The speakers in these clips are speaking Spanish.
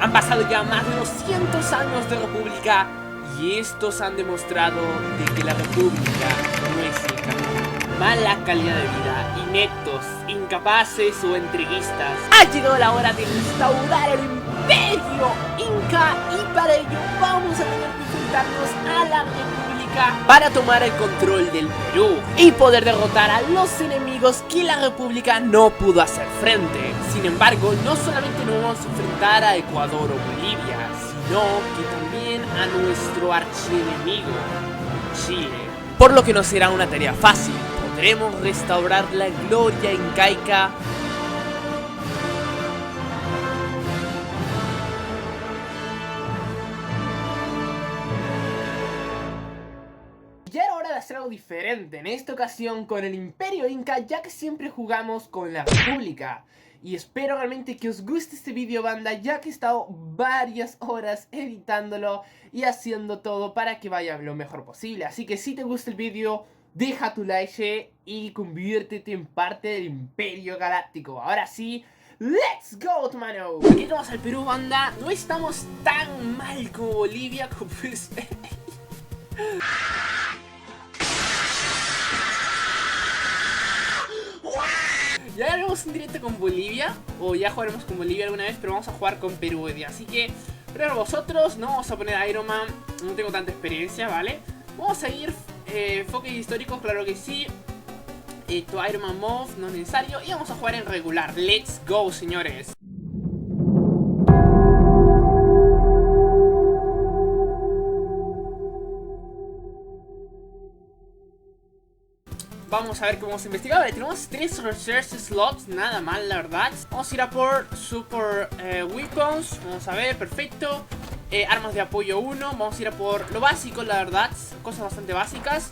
Han pasado ya más de 200 años de república y estos han demostrado de que la república no es el camino. Mala calidad de vida, ineptos, incapaces o entreguistas. Ha llegado la hora de instaurar el imperio inca y para ello vamos a tener que enfrentarnos a la república para tomar el control del Perú y poder derrotar a los enemigos que la república no pudo hacer frente. Sin embargo, no solamente nos vamos a enfrentar a Ecuador o Bolivia, sino que también a nuestro archienemigo, Chile. Por lo que no será una tarea fácil. ¿Podremos restaurar la gloria incaica? Ya era hora de hacer algo diferente, en esta ocasión con el Imperio Inca, ya que siempre jugamos con la República. Y espero realmente que os guste este vídeo, banda, ya que he estado varias horas editándolo y haciendo todo para que vaya lo mejor posible. Así que si te gusta el vídeo, deja tu like y conviértete en parte del Imperio Galáctico. Ahora sí, ¡let's go, hermano! Aquí vamos al Perú, banda. No estamos tan mal como Bolivia, como puedes ver. Ya haremos un directo con Bolivia, o ya jugaremos con Bolivia alguna vez, pero vamos a jugar con Perú hoy día. Así que, primero vosotros, no vamos a poner a Iron Man, no tengo tanta experiencia, ¿vale? Vamos a ir enfoques históricos, claro que sí. Iron Man Move, no es necesario. Y vamos a jugar en regular. Let's go, señores. Vamos a ver cómo se investiga. Vale, tenemos 3 research slots, nada mal, la verdad. Vamos a ir a por Super Weapons. Vamos a ver, perfecto. Armas de apoyo 1. Vamos a ir a por lo básico, la verdad. Cosas bastante básicas.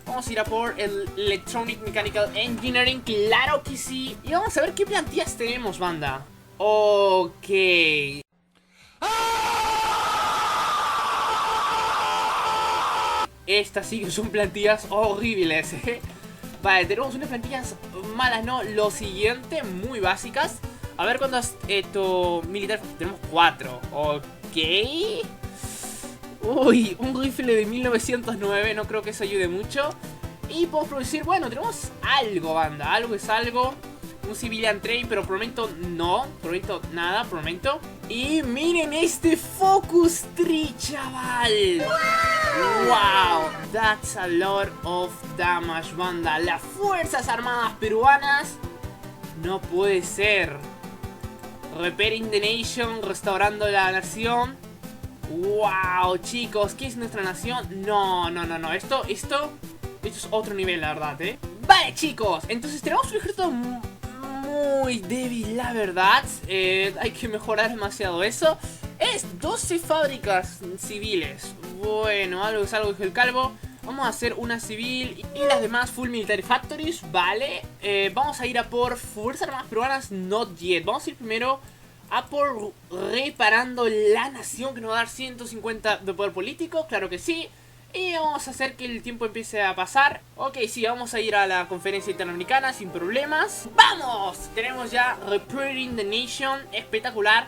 Vamos a ir a por el Electronic Mechanical Engineering, claro que sí. Y vamos a ver qué plantillas tenemos, banda. Ok. Estas sí que son plantillas horribles, Vale, tenemos unas plantillas malas, ¿no? Lo siguiente, muy básicas. A ver cuántas militares. Tenemos 4. Ok. Uy, un rifle de 1909. No creo que eso ayude mucho. Y podemos producir, bueno, tenemos algo, banda. Algo es algo. Un civilian train, pero por el momento no. Por el momento nada, por el momento. Y miren este focus tree, chaval. Wow, that's a lot of damage, banda. Las Fuerzas Armadas peruanas. No puede ser. Repairing the nation, restaurando la nación. Wow, chicos, ¿qué es nuestra nación? No. Esto es otro nivel, la verdad, Vale, chicos, entonces tenemos un ejército muy débil, la verdad. Hay que mejorar demasiado eso. Es 12 fábricas civiles. Bueno, algo es algo, dijo el calvo. Vamos a hacer una civil y las demás full military factories, vale. Vamos a ir a por Fuerzas Armadas Peruanas, not yet. Vamos a ir primero a por reparando la nación, que nos va a dar 150 de poder político, claro que sí. Y vamos a hacer que el tiempo empiece a pasar. Ok, sí, vamos a ir a la conferencia interamericana sin problemas. ¡Vamos! Tenemos ya Repairing the Nation, espectacular.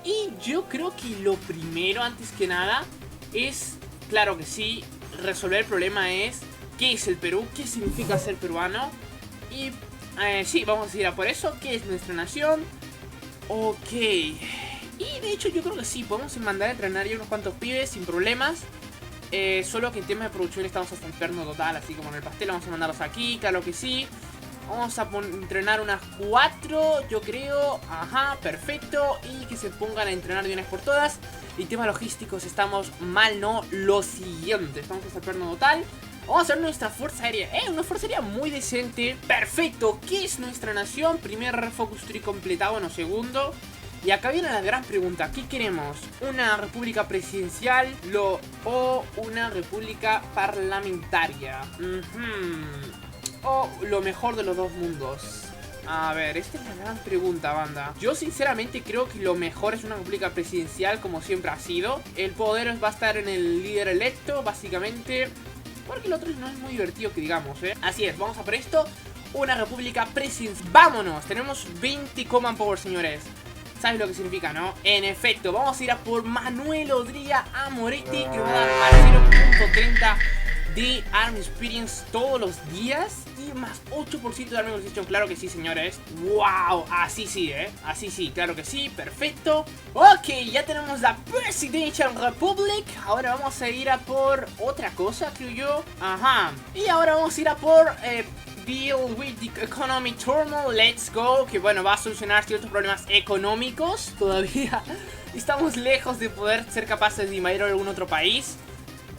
Y yo creo que lo primero, antes que nada, es, claro que sí, resolver el problema es ¿qué es el Perú? ¿Qué significa ser peruano? Y sí, vamos a ir a por eso. ¿Qué es nuestra nación? Ok. Y de hecho yo creo que sí, podemos mandar a entrenar ya unos cuantos pibes sin problemas. Solo que en temas de producción estamos hasta el perno total, así como en el pastel. Vamos a mandarlos aquí, claro que sí. Vamos a entrenar unas 4, yo creo. Ajá, perfecto. Y que se pongan a entrenar de una vez por todas. Y temas logísticos estamos mal, ¿no? Lo siguiente, estamos hasta el perno total. Vamos a hacer nuestra fuerza aérea. Una fuerza aérea muy decente. Perfecto, ¿qué es nuestra nación? Primer focus tree completado, bueno, segundo. Y acá viene la gran pregunta, ¿qué queremos? ¿Una república presidencial o una república parlamentaria? O lo mejor de los dos mundos. A ver, esta es la gran pregunta, banda. Yo sinceramente creo que lo mejor es una república presidencial, como siempre ha sido. El poder va a estar en el líder electo, básicamente, porque el otro no es muy divertido que digamos, Así es, vamos a por esto. Una república presidencial. ¡Vámonos! Tenemos 20 command power, señores. sabes lo que significa, ¿no? En efecto, vamos a ir a por Manuel Odría Amoretti, que nos va a dar más 0.30 de Army Experience todos los días y más 8% de Army Organization. Claro que sí, señores. ¡Wow! Así sí, así sí, claro que sí, perfecto. Ok, ya tenemos la Presidential Republic. Ahora vamos a ir a por otra cosa, creo yo. Ajá. Y ahora vamos a ir a por Deal with the Economy Turmoil, let's go. Que bueno, va a solucionar ciertos problemas económicos. Todavía estamos lejos de poder ser capaces de invadir algún otro país.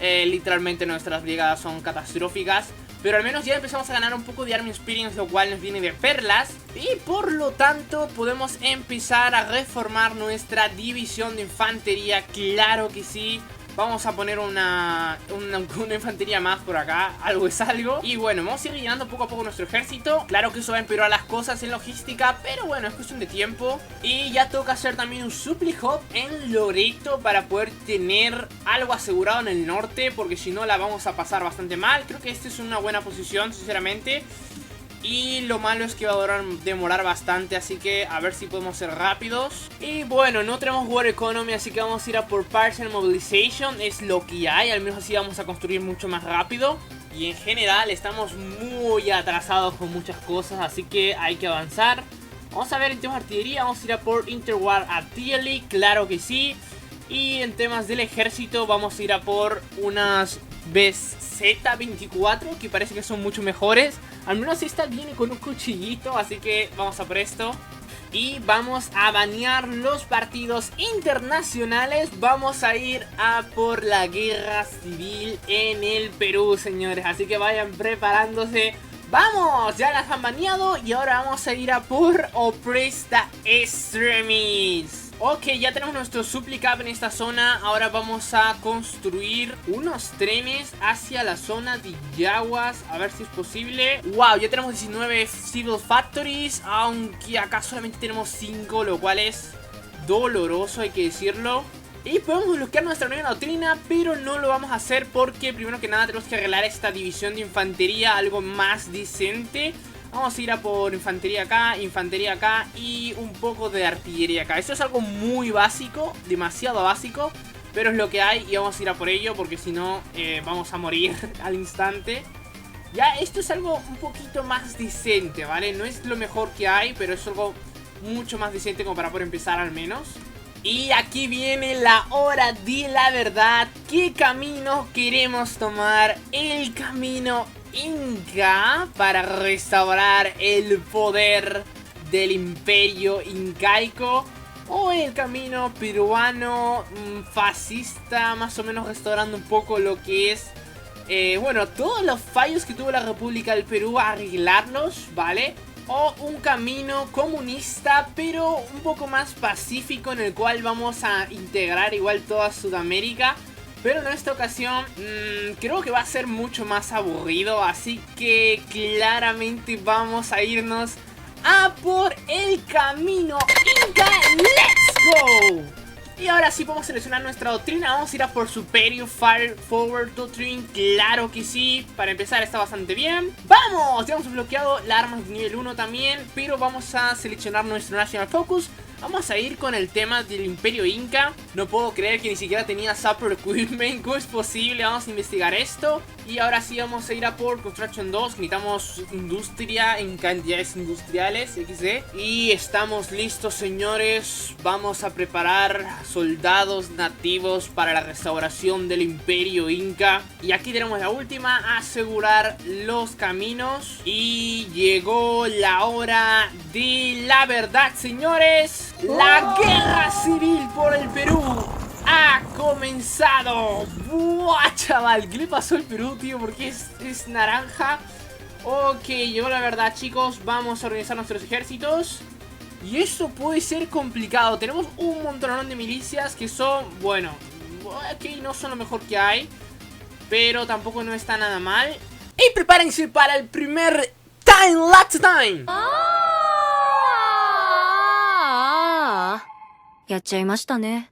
Literalmente nuestras brigadas son catastróficas, pero al menos ya empezamos a ganar un poco de Army Experience, lo cual nos viene de perlas. Y por lo tanto podemos empezar a reformar nuestra división de infantería. Claro que sí. Vamos a poner una infantería más por acá, algo es algo. Y bueno, vamos a ir llenando poco a poco nuestro ejército. Claro que eso va a empeorar las cosas en logística, pero bueno, es cuestión de tiempo. Y ya toca hacer también un supply hub en Loreto para poder tener algo asegurado en el norte, porque si no la vamos a pasar bastante mal. Creo que esta es una buena posición, sinceramente. Y lo malo es que va a demorar bastante, así que a ver si podemos ser rápidos. Y bueno, no tenemos War Economy, así que vamos a ir a por Partial Mobilization. Es lo que hay, al menos así vamos a construir mucho más rápido. Y en general estamos muy atrasados con muchas cosas, así que hay que avanzar. Vamos a ver en temas de artillería, vamos a ir a por Interwar Artillery, claro que sí. Y en temas del ejército vamos a ir a por unas BZ-24, que parece que son mucho mejores. Al menos esta viene con un cuchillito, así que vamos a por esto. Y vamos a banear los partidos internacionales. Vamos a ir a por la guerra civil en el Perú, señores. Así que vayan preparándose. ¡Vamos! Ya las han baneado y ahora vamos a ir a por Oppress the Extremis. Ok, ya tenemos nuestro supply cap en esta zona. Ahora vamos a construir unos trenes hacia la zona de Yaguas. A ver si es posible. Wow, ya tenemos 19 Civil Factories, aunque acá solamente tenemos 5, lo cual es doloroso, hay que decirlo. Y podemos bloquear nuestra nueva doctrina, pero no lo vamos a hacer porque primero que nada tenemos que arreglar esta división de infantería algo más decente. Vamos a ir a por infantería acá y un poco de artillería acá. Esto es algo muy básico, demasiado básico, pero es lo que hay y vamos a ir a por ello porque si no vamos a morir al instante. Ya esto es algo un poquito más decente, ¿vale? No es lo mejor que hay, pero es algo mucho más decente como para poder empezar al menos. Y aquí viene la hora de la verdad. ¿Qué camino queremos tomar? El camino Inca para restaurar el poder del imperio incaico, o el camino peruano fascista, más o menos restaurando un poco lo que es bueno, todos los fallos que tuvo la República del Perú, arreglarlos, ¿vale? O un camino comunista pero un poco más pacífico, en el cual vamos a integrar igual toda Sudamérica. Pero en esta ocasión creo que va a ser mucho más aburrido, así que claramente vamos a irnos a por el camino Inca. ¡Let's go! Y ahora sí podemos seleccionar nuestra doctrina. Vamos a ir a por Superior Fire Forward Doctrine, claro que sí. Para empezar está bastante bien. ¡Vamos! Ya hemos desbloqueado la arma de nivel 1 también, pero vamos a seleccionar nuestro National Focus. Vamos a ir con el tema del Imperio Inca. No puedo creer que ni siquiera tenía Super Equipment. ¿Cómo es posible? Vamos a investigar esto. Y ahora sí vamos a ir a por Construction 2. Necesitamos industria en cantidades industriales, XD. Y estamos listos, señores. Vamos a preparar soldados nativos para la restauración del Imperio Inca. Y aquí tenemos la última: asegurar los caminos. Y llegó la hora de la verdad, señores. La guerra civil por el Perú ha comenzado. ¡Buah, chaval! ¿Qué le pasó al Perú, tío? Porque es naranja. Ok, llegó la verdad, chicos. Vamos a organizar nuestros ejércitos. Y esto puede ser complicado. Tenemos un montón de milicias que son, bueno, ok, no son lo mejor que hay, pero tampoco no está nada mal. Y prepárense para el primer Time Lapse Time. やっちゃいましたね。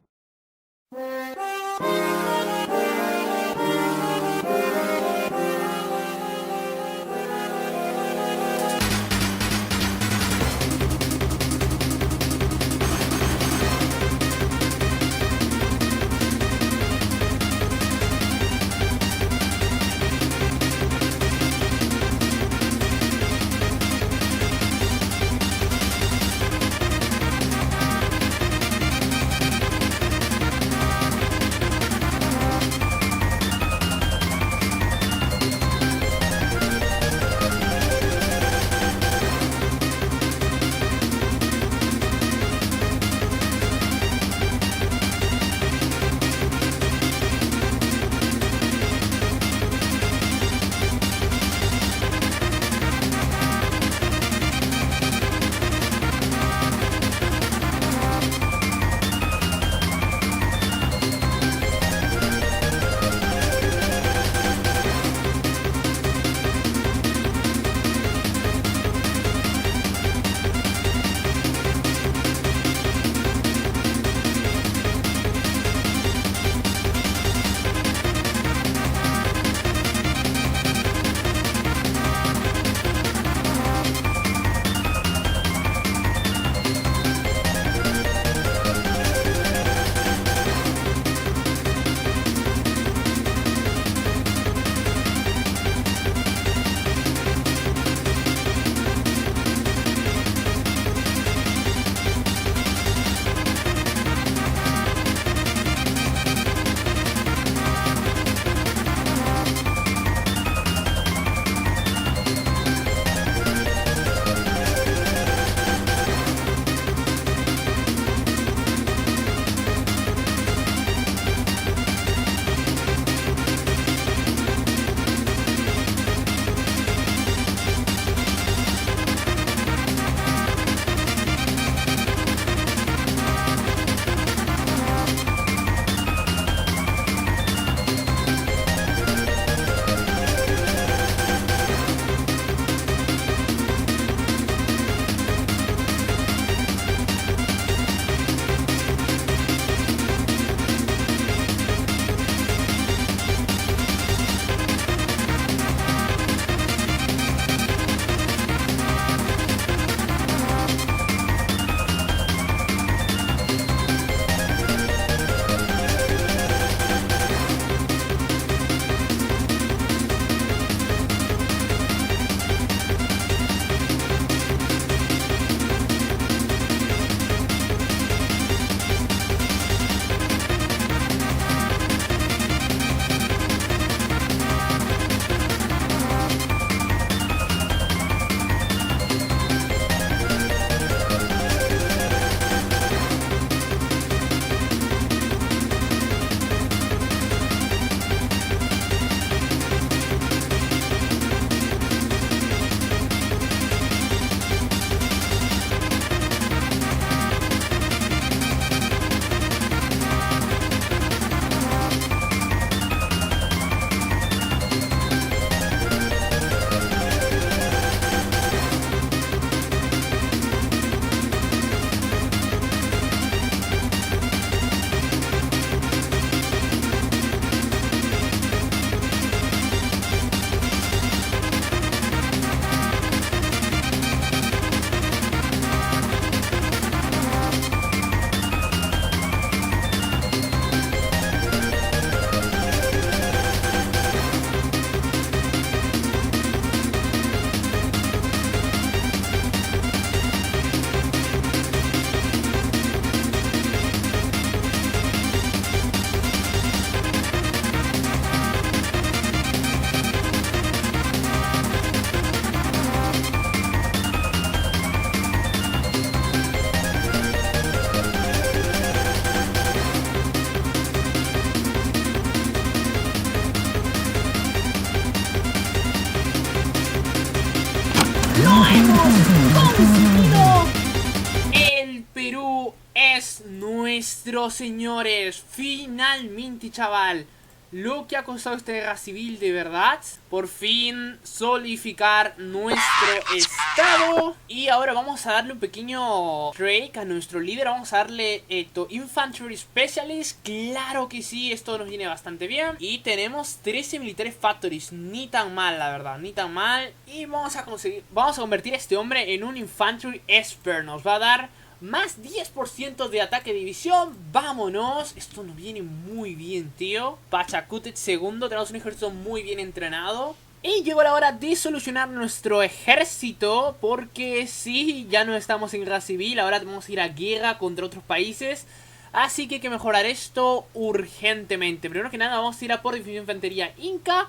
es nuestro, señores. Finalmente, chaval. Lo que ha costado esta guerra civil, de verdad. Por fin solidificar nuestro estado. Y ahora vamos a darle un pequeño break a nuestro líder. Vamos a darle esto, Infantry Specialist. Claro que sí, esto nos viene bastante bien. Y tenemos 13 Military Factories. Ni tan mal, la verdad, ni tan mal. Y vamos a convertir a este hombre en un Infantry Expert. Nos va a dar más 10% de ataque de división. Vámonos. Esto nos viene muy bien, tío. Pachacutic segundo. Tenemos un ejército muy bien entrenado. Y llegó la hora de solucionar nuestro ejército. Porque sí, ya no estamos en guerra civil. Ahora vamos a ir a guerra contra otros países. Así que hay que mejorar esto urgentemente. Primero que nada vamos a ir a por división de infantería Inca.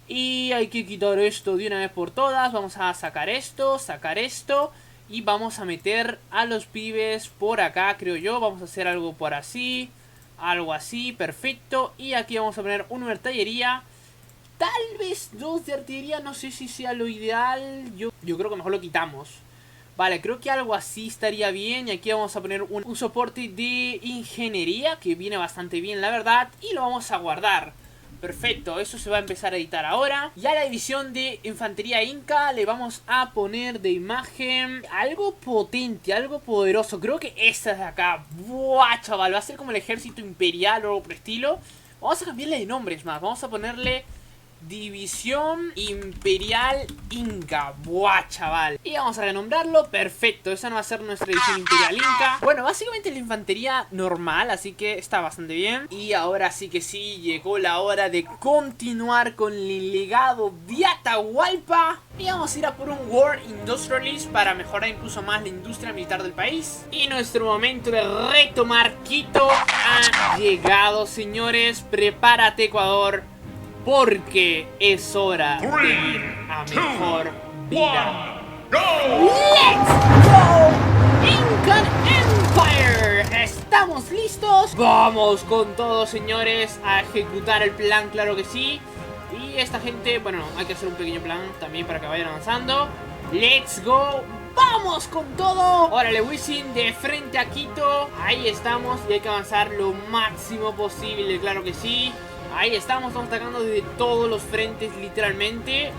Y hay que quitar esto de una vez por todas. Vamos a sacar esto, y vamos a meter a los pibes por acá, creo yo. Vamos a hacer algo por así. Algo así, perfecto. Y aquí vamos a poner una de artillería. Tal vez 2 de artillería, no sé si sea lo ideal. Yo creo que mejor lo quitamos. Vale, creo que algo así estaría bien. Y aquí vamos a poner un soporte de ingeniería, que viene bastante bien, la verdad. Y lo vamos a guardar. Perfecto, eso se va a empezar a editar ahora. Y a la división de infantería Inca le vamos a poner de imagen algo potente, algo poderoso. Creo que esta de acá. Buah, chaval, va a ser como el ejército imperial o algo por el estilo. Vamos a cambiarle de nombres más. Vamos a ponerle División Imperial Inca. Buah, chaval. Y vamos a renombrarlo. Perfecto, esa no va a ser nuestra División Imperial Inca. Bueno, básicamente la infantería normal, así que está bastante bien. Y ahora sí que sí, llegó la hora de continuar con el legado de Atahualpa. Y vamos a ir a por un War Industrialist para mejorar incluso más la industria militar del país. Y nuestro momento de retomar Quito ha llegado, señores. Prepárate, Ecuador, porque es hora de ir a mejor vida. ¡Let's go! Incan Empire. ¿Estamos listos? Vamos con todo, señores, a ejecutar el plan, claro que sí. Y esta gente, bueno, hay que hacer un pequeño plan también para que vayan avanzando. ¡Let's go! ¡Vamos con todo! Órale, Wisin, de frente a Quito. Ahí estamos y hay que avanzar lo máximo posible, claro que sí. Ahí estamos atacando desde todos los frentes, literalmente.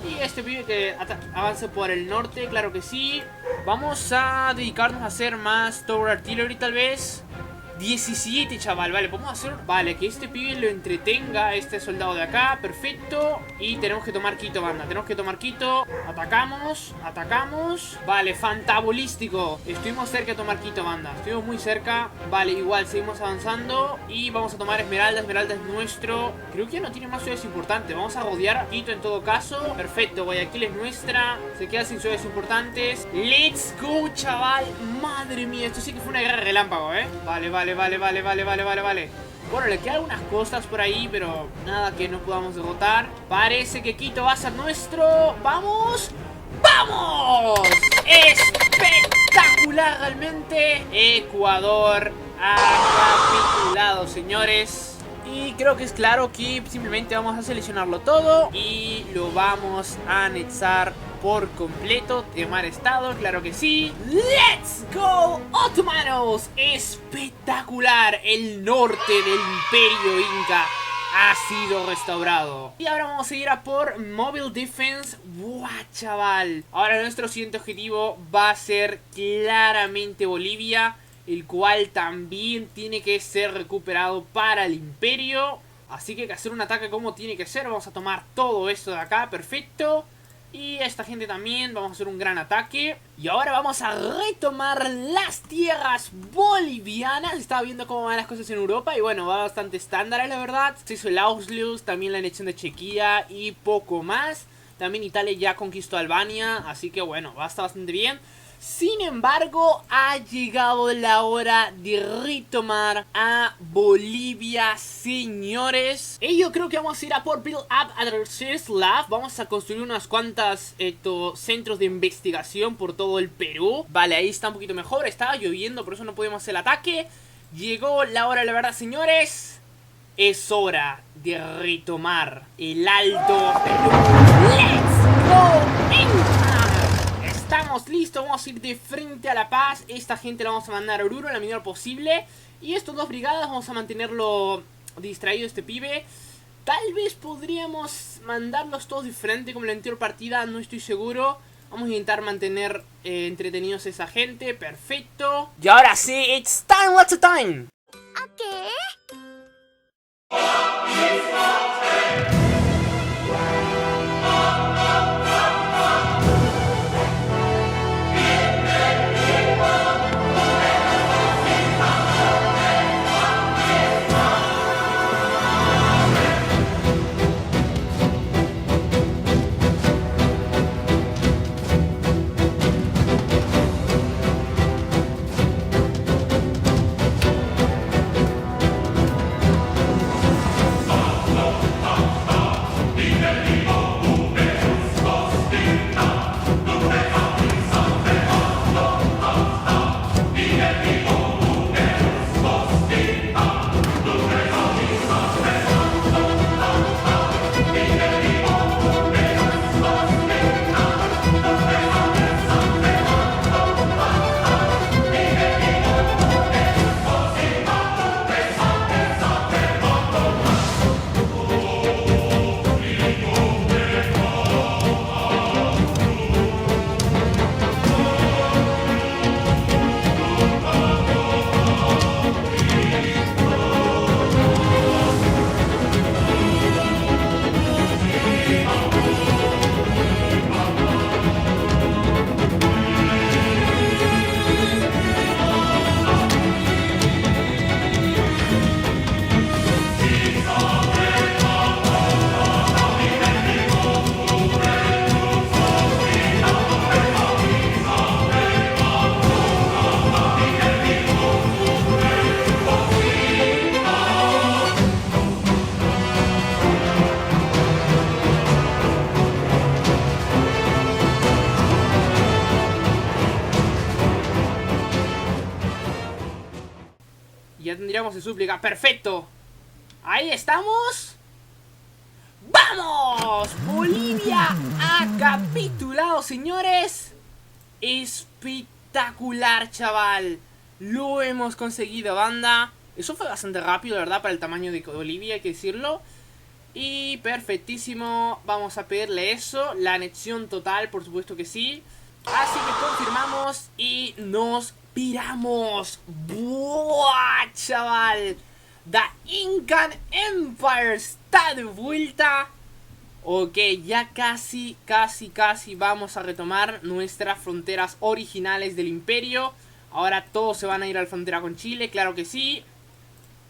Y este pibe que avance por el norte, claro que sí. Vamos a dedicarnos a hacer más Tower Artillery, tal vez. 17, chaval, vale, podemos hacer... Vale, que este pibe lo entretenga, este soldado de acá, perfecto. Y tenemos que tomar Quito, banda, tenemos que tomar Quito. Atacamos, atacamos. Vale, fantabulístico. Estuvimos cerca de tomar Quito, banda, estuvimos muy cerca. Vale, igual, seguimos avanzando. Y vamos a tomar Esmeralda, Esmeralda es nuestro. Creo que ya no tiene más ciudades importantes. Vamos a rodear Quito en todo caso. Perfecto, Guayaquil es nuestra. Se queda sin ciudades importantes. Let's go, chaval. Madre mía, esto sí que fue una guerra relámpago, Vale. Bueno, le quedan algunas costas por ahí, pero nada que no podamos derrotar. Parece que Quito va a ser nuestro. ¡Vamos! ¡Vamos! ¡Espectacular realmente! Ecuador ha capitulado, señores. Y creo que es claro que simplemente vamos a seleccionarlo todo y lo vamos a anexar por completo. Tomar estado, claro que sí. ¡Let's go, otomanos! ¡Espectacular! El norte del Imperio Inca ha sido restaurado. Y ahora vamos a ir a por Mobile Defense. ¡Buah, chaval! Ahora nuestro siguiente objetivo va a ser claramente Bolivia, el cual también tiene que ser recuperado para el Imperio. Así que hay que hacer un ataque como tiene que ser. Vamos a tomar todo esto de acá, perfecto. Y esta gente también, vamos a hacer un gran ataque. Y ahora vamos a retomar las tierras bolivianas. Estaba viendo cómo van las cosas en Europa y bueno, va bastante estándar, la verdad. Se hizo el Auschwitz, también la anexión de Chequia y poco más. También Italia ya conquistó Albania, así que bueno, va a estar bastante bien. Sin embargo, ha llegado la hora de retomar a Bolivia, señores. Y yo creo que vamos a ir a por Build Up a Research Lab. Vamos a construir unas cuantas centros de investigación por todo el Perú. Vale, ahí está un poquito mejor. Estaba lloviendo, por eso no podíamos hacer el ataque. Llegó la hora, la verdad, señores. Es hora de retomar el Alto Perú. ¡Let's go, Inca! estamos listos, vamos a ir de frente a La Paz. Esta gente la vamos a mandar a Oruro en la medida posible. Y estos dos brigadas vamos a mantenerlo distraído este pibe. Tal vez podríamos mandarlos todos de frente como en la anterior partida, no estoy seguro. Vamos a intentar mantener entretenidos a esa gente, perfecto. Y ahora sí, it's time, what's the time? Okay. Ya tendríamos el súplica, perfecto. Ahí estamos. ¡Vamos! Bolivia ha capitulado, señores. Espectacular, chaval. Lo hemos conseguido, banda. Eso fue bastante rápido, la verdad, para el tamaño de Bolivia, hay que decirlo. Y perfectísimo. Vamos a pedirle eso. La anexión total, por supuesto que sí. Así que confirmamos y nos piramos. ¡Buah, chaval! The Incan Empire está de vuelta. Ok, ya casi vamos a retomar nuestras fronteras originales del imperio. Ahora todos se van a ir a la frontera con Chile, claro que sí.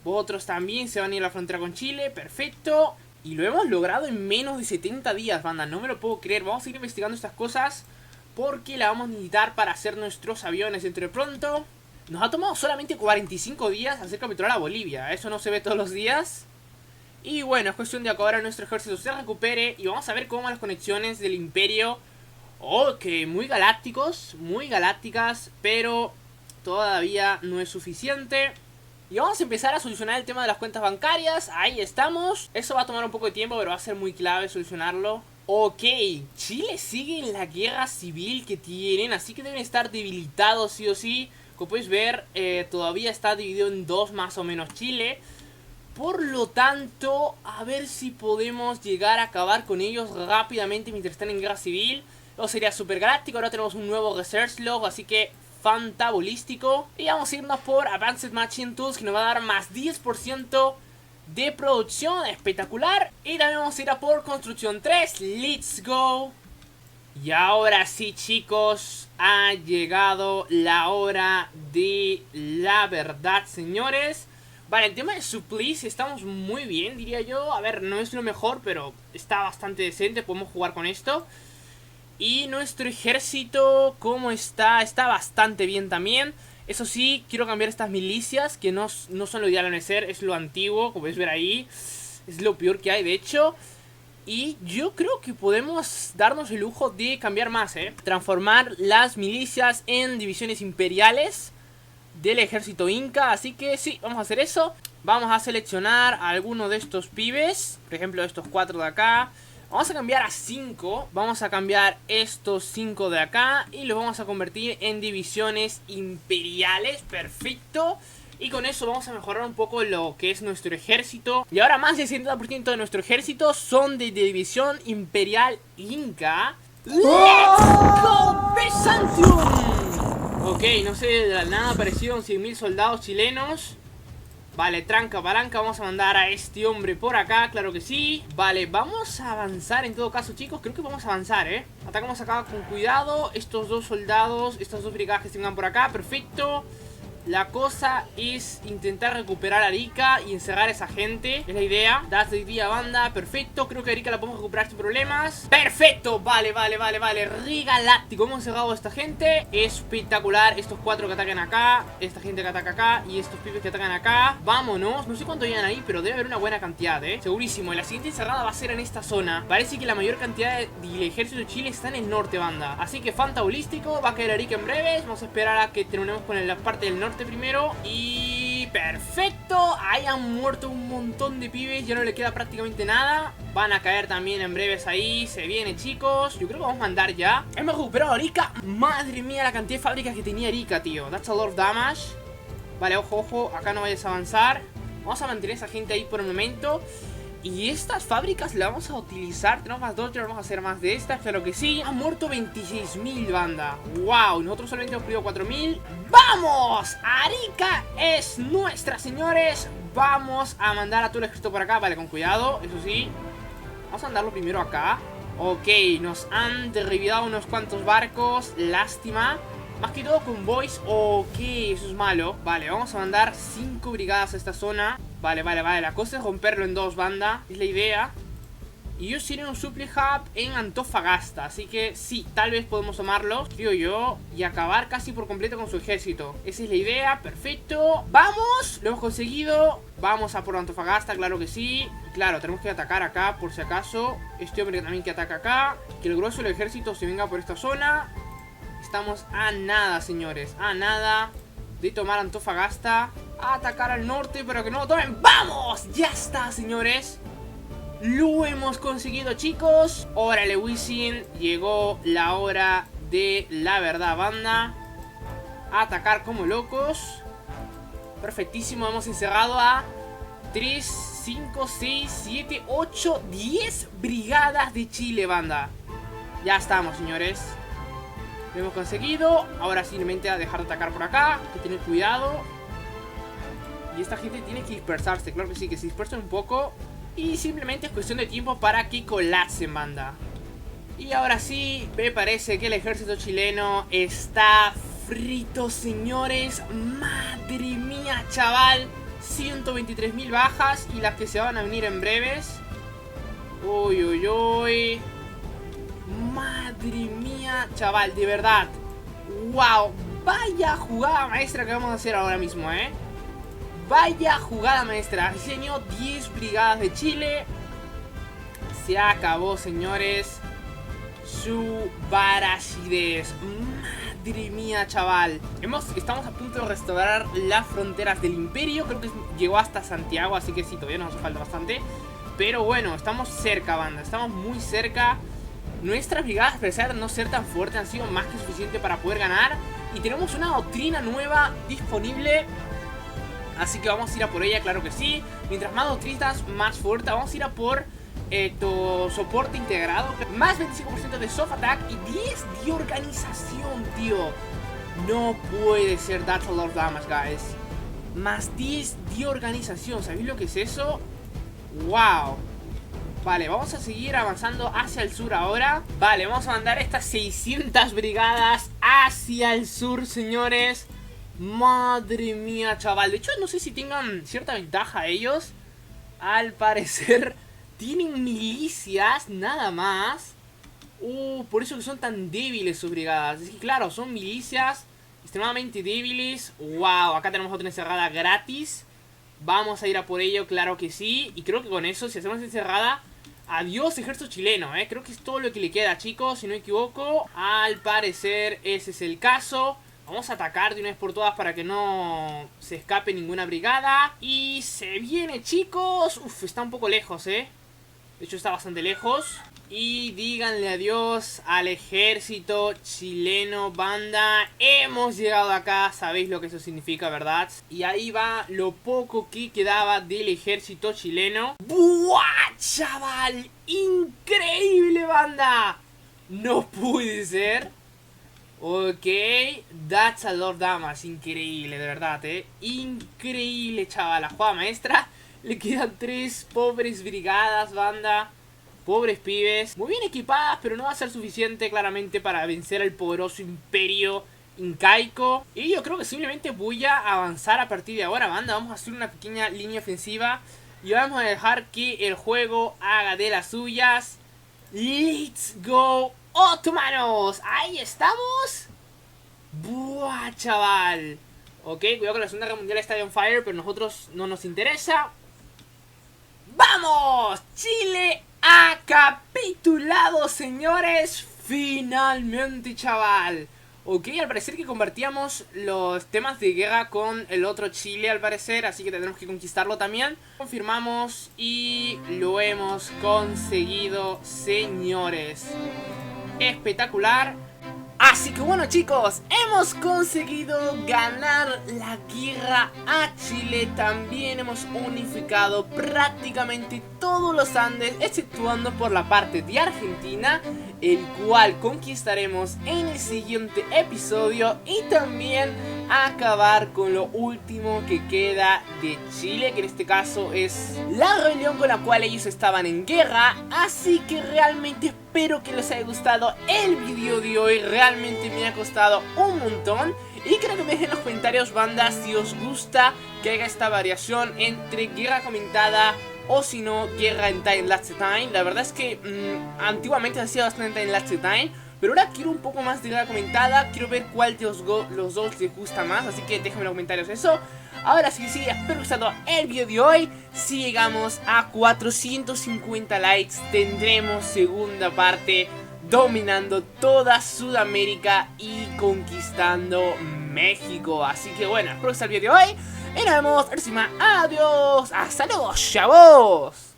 Otros también se van a ir a la frontera con Chile, perfecto. Y lo hemos logrado en menos de 70 días, banda, no me lo puedo creer. Vamos a ir investigando estas cosas porque la vamos a necesitar para hacer nuestros aviones dentro de pronto. Nos ha tomado solamente 45 días hacer capitular a Bolivia. Eso no se ve todos los días. Y bueno, es cuestión de que ahora nuestro ejército se recupere. Y vamos a ver cómo van las conexiones del imperio. Ok, muy galácticos, muy galácticas, pero todavía no es suficiente. Y vamos a empezar a solucionar el tema de las cuentas bancarias. Ahí estamos. Eso va a tomar un poco de tiempo, pero va a ser muy clave solucionarlo. Ok, Chile sigue en la guerra civil que tienen, así que deben estar debilitados sí o sí. Como puedes ver, todavía está dividido en dos más o menos Chile. Por lo tanto, a ver si podemos llegar a acabar con ellos rápidamente mientras están en guerra civil. Eso sería super galáctico. Ahora tenemos un nuevo Research Log, así que fantabolístico. Y vamos a irnos por Advanced Machine Tools, que nos va a dar más 10% de producción, espectacular. Y también vamos a ir a por Construcción 3, let's go. Y ahora sí, chicos, ha llegado la hora de la verdad, señores. Vale, el tema de supplies estamos muy bien, diría yo. A ver, no es lo mejor, pero está bastante decente, podemos jugar con esto. Y nuestro ejército, ¿cómo está? Está bastante bien también. Eso sí, quiero cambiar estas milicias, que no son lo ideal a ser, es lo antiguo, como podéis ver ahí. Es lo peor que hay, de hecho. Y yo creo que podemos darnos el lujo de cambiar más, transformar las milicias en divisiones imperiales del ejército inca. Así que sí, vamos a hacer eso. Vamos a seleccionar a alguno de estos pibes, por ejemplo estos 4 de acá. Vamos a cambiar a 5. Vamos a cambiar estos 5 de acá y los vamos a convertir en divisiones imperiales. Perfecto. Y con eso vamos a mejorar un poco lo que es nuestro ejército. Y ahora más del 70% de nuestro ejército son de división imperial inca. ¡Let's go, Byzantium! Ok, no sé, de la nada aparecieron 100.000 soldados chilenos. Vale, tranca, palanca, vamos a mandar a este hombre por acá, claro que sí. Vale, vamos a avanzar en todo caso, chicos. Creo que vamos a avanzar, Atacamos acá con cuidado. Estos dos soldados, estas dos brigadas que se vengan por acá, perfecto. La cosa es intentar recuperar a Arica y encerrar a esa gente. Es la idea. Das de día, banda. Perfecto. Creo que Arica la podemos recuperar sin problemas. ¡Perfecto! Vale. Regaláctico. Hemos encerrado a esta gente. Espectacular. Estos 4 que atacan acá. Esta gente que ataca acá. Y estos pibes que atacan acá. Vámonos. No sé cuánto llegan ahí, pero debe haber una buena cantidad, Segurísimo. La siguiente encerrada va a ser en esta zona. Parece que la mayor cantidad del ejército de Chile está en el norte, banda. Así que fantabolístico. Va a caer Arica en breves. Vamos a esperar a que terminemos con la parte del norte primero. Y perfecto. Ahí han muerto un montón de pibes. Ya no le queda prácticamente nada. Van a caer también en breves ahí. Se viene, chicos. Yo creo que vamos a mandar ya. Hemos recuperado a Arica. Madre mía, la cantidad de fábricas que tenía Arica, tío. That's a lot of damage. Vale, ojo. Acá no vayas a avanzar. Vamos a mantener a esa gente ahí por el momento. Y estas fábricas las vamos a utilizar. Tenemos más Dodger, vamos a hacer más de estas. Claro que sí. Han muerto 26.000, banda. Wow, nosotros solamente hemos perdido 4.000. ¡Vamos! Arica es nuestra, señores. Vamos a mandar a todo el ejército por acá. Vale, con cuidado, eso sí. Vamos a mandarlo primero acá. Ok, nos han derribado unos cuantos barcos. Lástima. Más que todo convoys. Ok, eso es malo. Vale, vamos a mandar 5 brigadas a esta zona. Vale. La cosa es romperlo en 2, banda. Es la idea. Y ellos tienen un supply hub en Antofagasta. Así que sí, tal vez podemos tomarlos, creo yo, y acabar casi por completo con su ejército. Esa es la idea, perfecto. ¡Vamos! Lo hemos conseguido. Vamos a por Antofagasta, claro que sí. Claro, tenemos que atacar acá por si acaso. Este hombre también que ataca acá. Que el grueso del ejército se venga por esta zona. Estamos a nada, señores. A nada de tomar Antofagasta. A atacar al norte, pero que no lo tomen. ¡Vamos! Ya está, señores. Lo hemos conseguido, chicos. Órale, Wisin. Llegó la hora de la verdad, banda. A atacar como locos. Perfectísimo. Hemos encerrado a 3, 5, 6, 7, 8, 10 brigadas de Chile, banda. Ya estamos, señores. Lo hemos conseguido. Ahora simplemente a dejar de atacar por acá. Hay que tener cuidado. Y esta gente tiene que dispersarse. Claro que sí, que se dispersen un poco. Y simplemente es cuestión de tiempo para que colapsen, banda. Y ahora sí, me parece que el ejército chileno está frito, señores. Madre mía, chaval. 123.000 bajas y las que se van a venir en breves. Uy. Madre mía, chaval, de verdad. Wow, vaya jugada maestra que vamos a hacer ahora mismo, Vaya jugada maestra. Diseño 10 brigadas de Chile. Se acabó, señores. Su veracidez. Madre mía, chaval. Estamos a punto de restaurar las fronteras del imperio. Creo que llegó hasta Santiago, así que sí, todavía nos hace falta bastante. Pero bueno, estamos cerca, banda. Estamos muy cerca. Nuestras brigadas, a pesar de no ser tan fuertes, han sido más que suficiente para poder ganar. Y tenemos una doctrina nueva disponible. Así que vamos a ir a por ella, claro que sí. Mientras más doctrinas, más fuerte. Vamos a ir a por tu soporte integrado. Más 25% de soft attack y 10 de organización, tío. No puede ser. That's a lot of damage, guys. Más 10 de organización. ¿Sabéis lo que es eso? Wow. Vale, vamos a seguir avanzando hacia el sur ahora. Vale, vamos a mandar estas 600 brigadas hacia el sur, señores. Madre mía, chaval. De hecho, no sé si tengan cierta ventaja ellos. Al parecer tienen milicias, nada más. Por eso que son tan débiles sus brigadas. Es que claro, son milicias extremadamente débiles. Wow, acá tenemos otra encerrada gratis. Vamos a ir a por ello, claro que sí. Y creo que con eso, si hacemos encerrada, adiós ejército chileno, creo que es todo lo que le queda, chicos, si no me equivoco. Al parecer ese es el caso. Vamos a atacar de una vez por todas para que no se escape ninguna brigada. Y se viene, chicos. Uf, está un poco lejos, De hecho está bastante lejos. Y díganle adiós al ejército chileno, banda. Hemos llegado acá, sabéis lo que eso significa, ¿verdad? Y ahí va lo poco que quedaba del ejército chileno. ¡Buah, chaval! ¡Increíble, banda! No puede ser. Ok, that's a lot, damas. Increíble, de verdad, increíble, chaval. La jugada maestra. Le quedan 3 pobres brigadas, banda. Pobres pibes. Muy bien equipadas, pero no va a ser suficiente claramente para vencer al poderoso imperio incaico. Y yo creo que simplemente voy a avanzar a partir de ahora, banda. Vamos a hacer una pequeña línea ofensiva y vamos a dejar que el juego haga de las suyas. ¡Let's go, otomanos! ¡Ahí estamos! ¡Buah, chaval! Ok, cuidado con la Segunda Guerra Mundial, está on fire, pero a nosotros no nos interesa. ¡Vamos! ¡Chile ha capitulado, señores! Finalmente, chaval. Ok, al parecer que convertíamos los temas de guerra con el otro Chile, al parecer. Así que tendremos que conquistarlo también. Confirmamos y lo hemos conseguido, señores. Espectacular. Así que bueno, chicos, hemos conseguido ganar la guerra a Chile. También hemos unificado prácticamente todos los Andes, exceptuando por la parte de Argentina, el cual conquistaremos en el siguiente episodio. Y también acabar con lo último que queda de Chile, que en este caso es la rebelión con la cual ellos estaban en guerra. Así que realmente espero que les haya gustado el video de hoy. Realmente me ha costado un montón. Y creo que me dejen en los comentarios, banda, si os gusta que haga esta variación entre guerra comentada o si no, guerra en Time Lapse Time. La verdad es que antiguamente hacía bastante Time Lapse Time, pero ahora quiero un poco más de guerra comentada. Quiero ver cuál de los dos les gusta más, así que déjenme en los comentarios eso. Ahora sí, espero que os haya gustado el video de hoy. Si llegamos a 450 likes, tendremos segunda parte dominando toda Sudamérica y conquistando México. Así que bueno, espero que os haya el video de hoy y nos vemos en la próxima. Adiós, hasta luego, chavos.